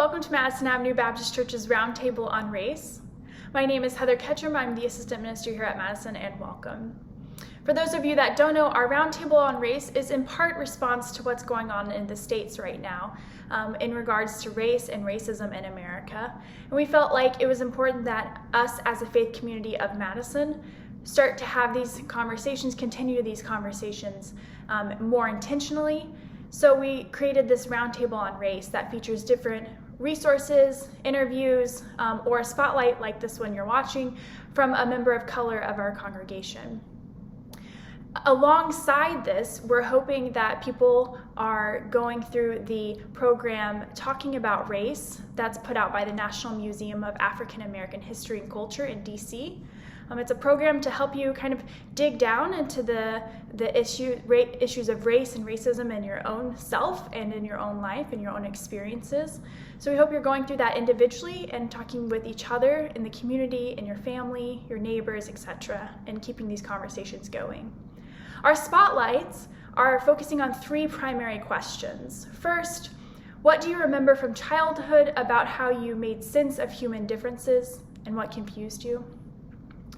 Welcome to Madison Avenue Baptist Church's Roundtable on Race. My name is Heather Ketchum. I'm the assistant minister here at Madison, and welcome. For those of you that don't know, our Roundtable on Race is in part response to what's going on in the States right now in regards to race and racism in America. And we felt like it was important that us as a faith community of Madison start to have these conversations, continue these conversations more intentionally. So we created this roundtable on race that features different resources, interviews, or a spotlight like this one you're watching from a member of color of our congregation. Alongside this, we're hoping that people are going through the program Talking About Race that's put out by the National Museum of African American History and Culture in DC. It's a program to help you kind of dig down into the issues of race and racism in your own self and in your own life and your own experiences. So we hope you're going through that individually and talking with each other in the community, in your family, your neighbors, etc., and keeping these conversations going. Our spotlights are focusing on three primary questions. First, what do you remember from childhood about how you made sense of human differences and what confused you?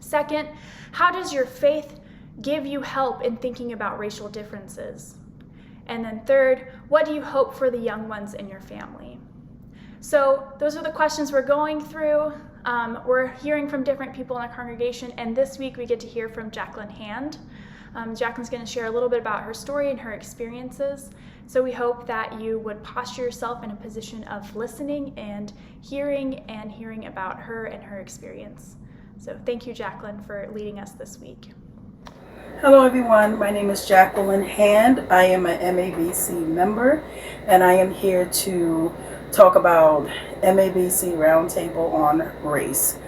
Second, how does your faith give you help in thinking about racial differences? And then third, what do you hope for the young ones in your family? So those are the questions we're going through. We're hearing from different people in our congregation, and this week we get to hear from Jacqueline Hand. Jacqueline's going to share a little bit about her story and her experiences. So we hope that you would posture yourself in a position of listening and hearing about her and her experience. So thank you, Jacqueline, for leading us this week. Hello, everyone. My name is Jacqueline Hand. I am an MABC member, and I am here to talk about MABC Roundtable on Race.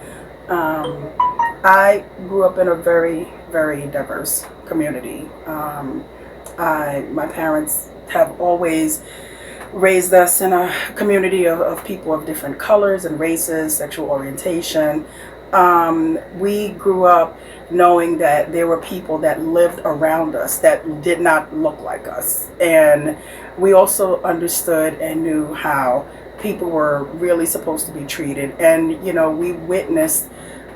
I grew up in a very, very diverse community. My parents have always raised us in a community of people of different colors and races, sexual orientation. We grew up knowing that there were people that lived around us that did not look like us. And we also understood and knew how people were really supposed to be treated. And, we witnessed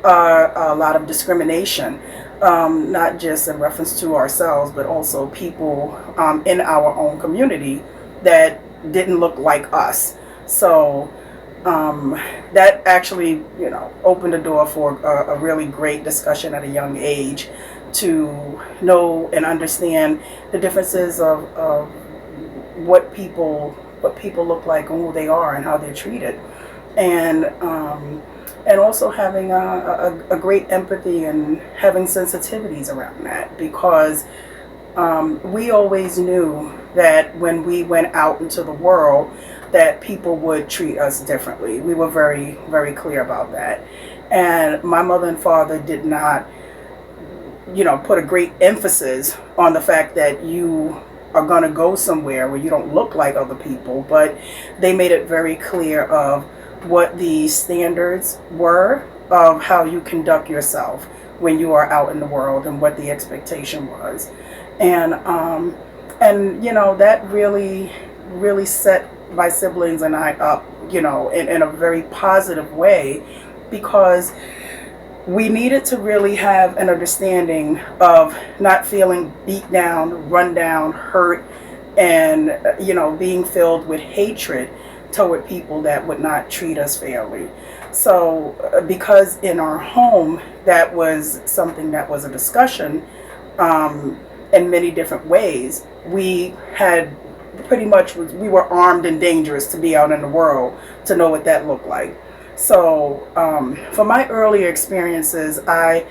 a lot of discrimination, not just in reference to ourselves, but also people in our own community that didn't look like us. So that actually, opened the door for a really great discussion at a young age to know and understand the differences of what people look like and who they are and how they're treated, and also having a great empathy and having sensitivities around that, because we always knew that when we went out into the world that people would treat us differently. We were very, very clear about that. And my mother and father did not, put a great emphasis on the fact that you are going to go somewhere where you don't look like other people, but they made it very clear of what the standards were of how you conduct yourself when you are out in the world and what the expectation was. And that really set my siblings and I up, in a very positive way, because we needed to really have an understanding of not feeling beat down, run down, hurt, and, being filled with hatred toward people that would not treat us fairly. So because in our home, that was something that was a discussion in many different ways, we had we were armed and dangerous to be out in the world to know what that looked like. So for my earlier experiences, I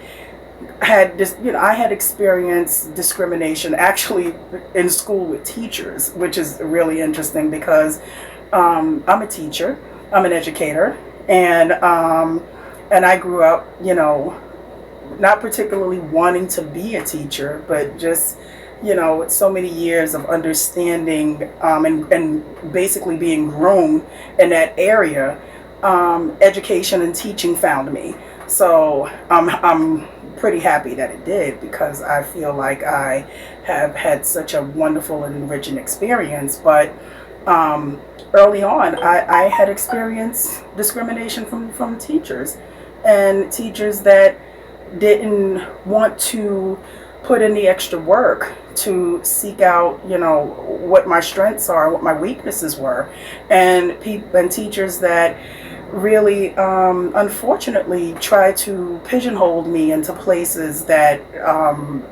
had experienced discrimination actually in school with teachers, which is really interesting because I'm a teacher, I'm an educator, and I grew up, not particularly wanting to be a teacher, but just with so many years of understanding and basically being groomed in that area, education and teaching found me. So I'm pretty happy that it did, because I feel like I have had such a wonderful and enriching experience. But early on, I had experienced discrimination from teachers, and teachers that didn't want to put in the extra work to seek out, what my strengths are, what my weaknesses were, and teachers that really, unfortunately, try to pigeonhole me into places that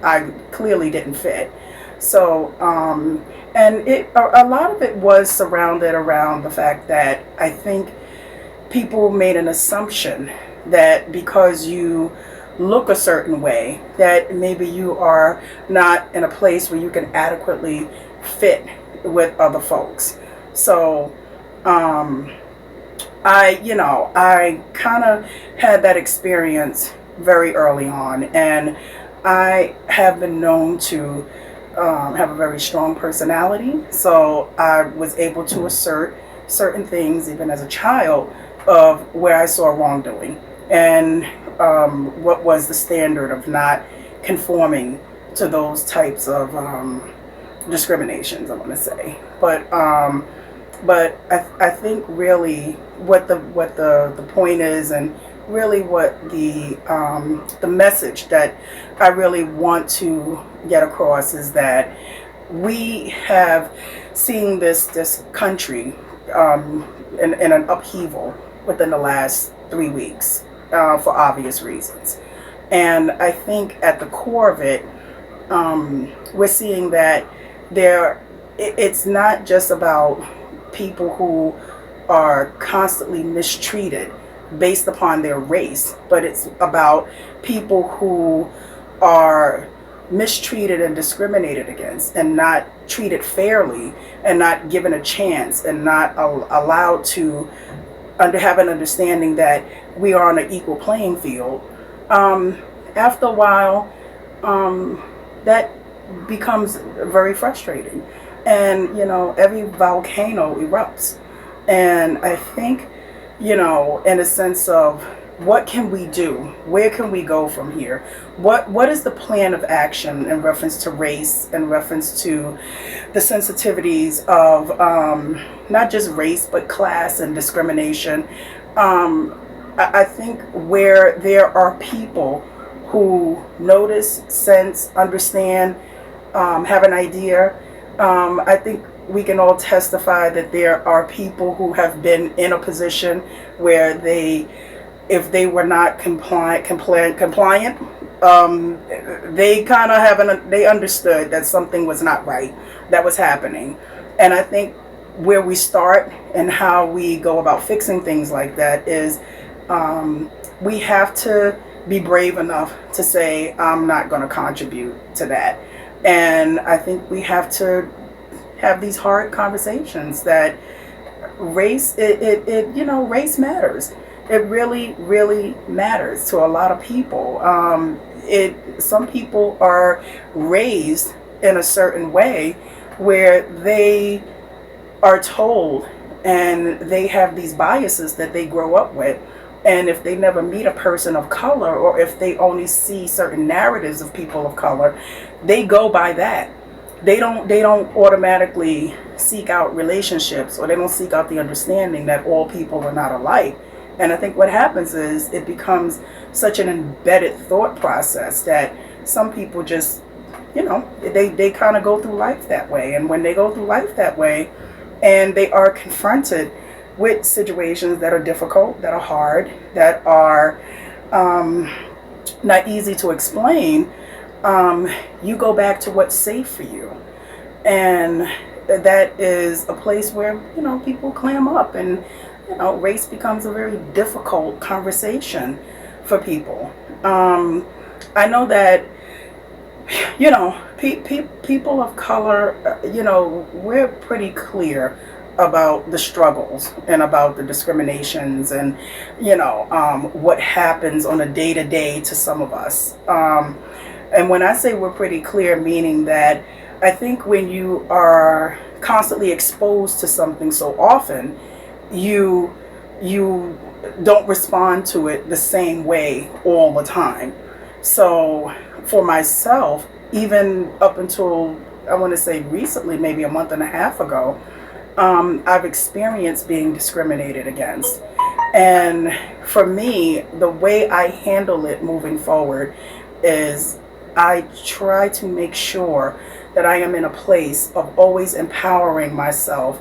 I clearly didn't fit. So, and a lot of it was surrounded around the fact that I think people made an assumption that because you look a certain way, that maybe you are not in a place where you can adequately fit with other folks. So, I kind of had that experience very early on, and I have been known to have a very strong personality. So I was able to assert certain things, even as a child, of where I saw wrongdoing and what was the standard of not conforming to those types of discriminations, I want to say. But I think really what the point is, and really what the message that I really want to get across, is that we have seen this country in an upheaval within the last 3 weeks for obvious reasons. And I think at the core of it, we're seeing that it's not just about people who are constantly mistreated based upon their race, but it's about people who are mistreated and discriminated against and not treated fairly and not given a chance and not allowed to have an understanding that we are on an equal playing field. After a while, that becomes very frustrating, and every volcano erupts. And I think, in a sense of what can we do? Where can we go from here? What is the plan of action in reference to race, in reference to the sensitivities of not just race, but class and discrimination? I think where there are people who notice, sense, understand, have an idea, I think we can all testify that there are people who have been in a position where if they were not compliant, they kind of they understood that something was not right that was happening. And I think where we start and how we go about fixing things like that is we have to be brave enough to say, I'm not going to contribute to that. And I think we have to have these hard conversations that race, race matters. It really, really matters to a lot of people. Some people are raised in a certain way where they are told, and they have these biases that they grow up with. And if they never meet a person of color, or if they only see certain narratives of people of color, they go by that. They don't automatically seek out relationships, or they don't seek out the understanding that all people are not alike. And I think what happens is it becomes such an embedded thought process that some people just, they kind of go through life that way. And when they go through life that way and they are confronted with situations that are difficult, that are hard, that are not easy to explain, you go back to what's safe for you. And that is a place where, people clam up, and, race becomes a very difficult conversation for people. I know that, people of color, we're pretty clear about the struggles and about the discriminations and, what happens on a day-to-day to some of us. And when I say we're pretty clear, meaning that I think when you are constantly exposed to something so often, you don't respond to it the same way all the time. So for myself, even up until, I want to say recently, maybe a month and a half ago, I've experienced being discriminated against. And for me, the way I handle it moving forward is I try to make sure that I am in a place of always empowering myself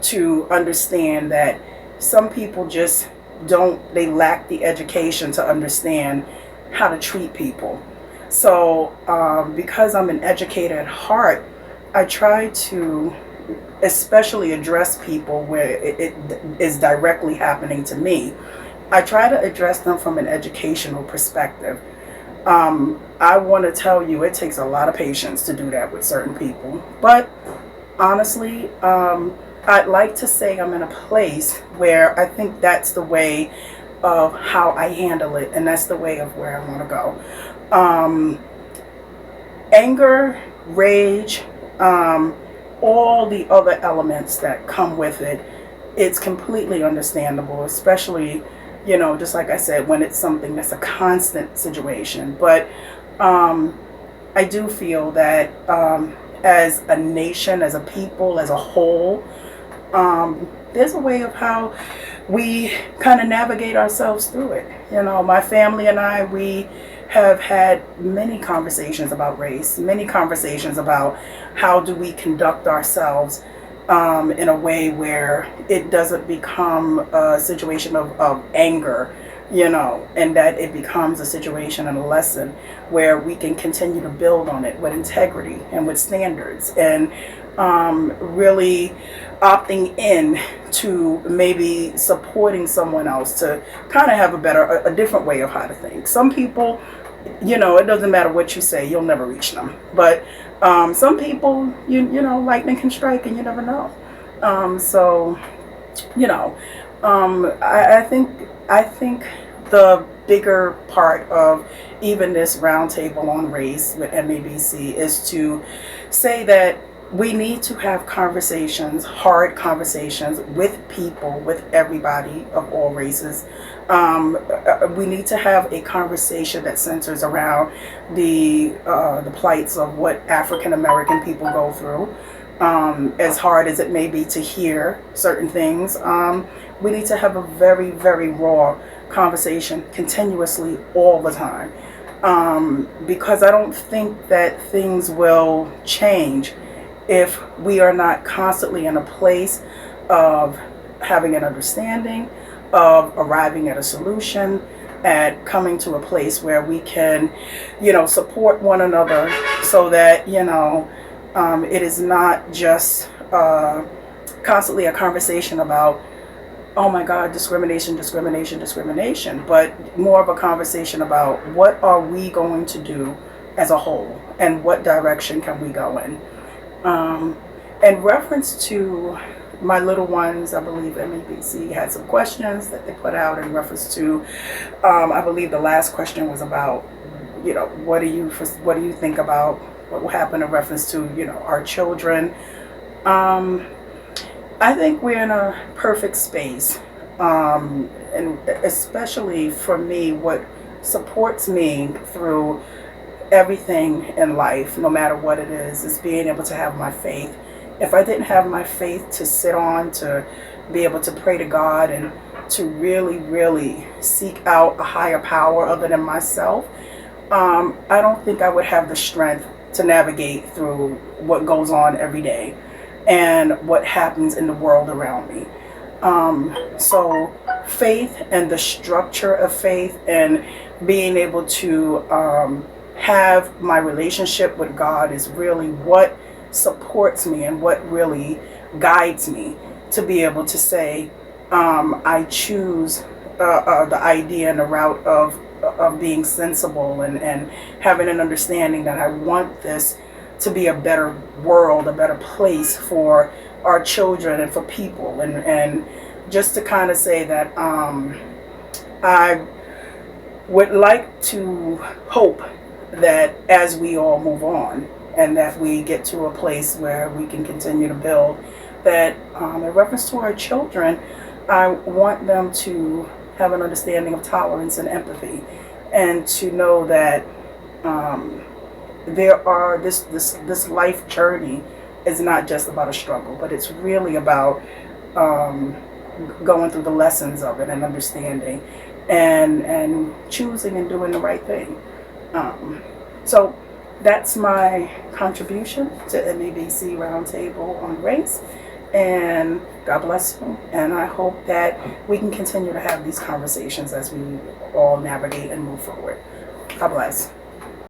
to understand that some people just they lack the education to understand how to treat people. So because I'm an educator at heart, I try to especially address people where it is directly happening to me. I try to address them from an educational perspective. I want to tell you, it takes a lot of patience to do that with certain people. But honestly, I'd like to say I'm in a place where I think that's the way of how I handle it, and that's the way of where I want to go. Anger, rage, all the other elements that come with it, it's completely understandable, especially, just like I said, when it's something that's a constant situation. But I do feel that as a nation, as a people, as a whole, there's a way of how we kind of navigate ourselves through it. My family and I, we have had many conversations about race, many conversations about how do we conduct ourselves in a way where it doesn't become a situation of anger, and that it becomes a situation and a lesson where we can continue to build on it with integrity and with standards, and really opting in to maybe supporting someone else to kind of have a different way of how to think. Some people, it doesn't matter what you say, you'll never reach them. But some people, lightning can strike and you never know. I think the bigger part of even this roundtable on race with MABC is to say that we need to have conversations, hard conversations with people, with everybody of all races. We need to have a conversation that centers around the plights of what African American people go through. As hard as it may be to hear certain things, we need to have a very, very raw conversation continuously all the time. Because I don't think that things will change if we are not constantly in a place of having an understanding, of arriving at a solution, at coming to a place where we can, support one another so that, it is not just constantly a conversation about, oh my God, discrimination, but more of a conversation about what are we going to do as a whole and what direction can we go in. In reference to my little ones, I believe MABC had some questions that they put out in reference to, I believe the last question was about, what do you think about what will happen in reference to, our children. I think we're in a perfect space. And especially for me, what supports me through everything in life, no matter what it is being able to have my faith. If I didn't have my faith to sit on, to be able to pray to God and to really, really seek out a higher power other than myself, I don't think I would have the strength to navigate through what goes on every day and what happens in the world around me. So faith and the structure of faith and being able to have my relationship with God is really what supports me and what really guides me to be able to say, I choose the idea and the route of being sensible and having an understanding that I want this to be a better world, a better place for our children and for people. And just to kind of say that I would like to hope that as we all move on and that we get to a place where we can continue to build, that in reference to our children, I want them to have an understanding of tolerance and empathy, and to know that there are this life journey is not just about a struggle, but it's really about going through the lessons of it and understanding and choosing and doing the right thing. So that's my contribution to MABC Roundtable on Race. And God bless you. And I hope that we can continue to have these conversations as we all navigate and move forward. God bless.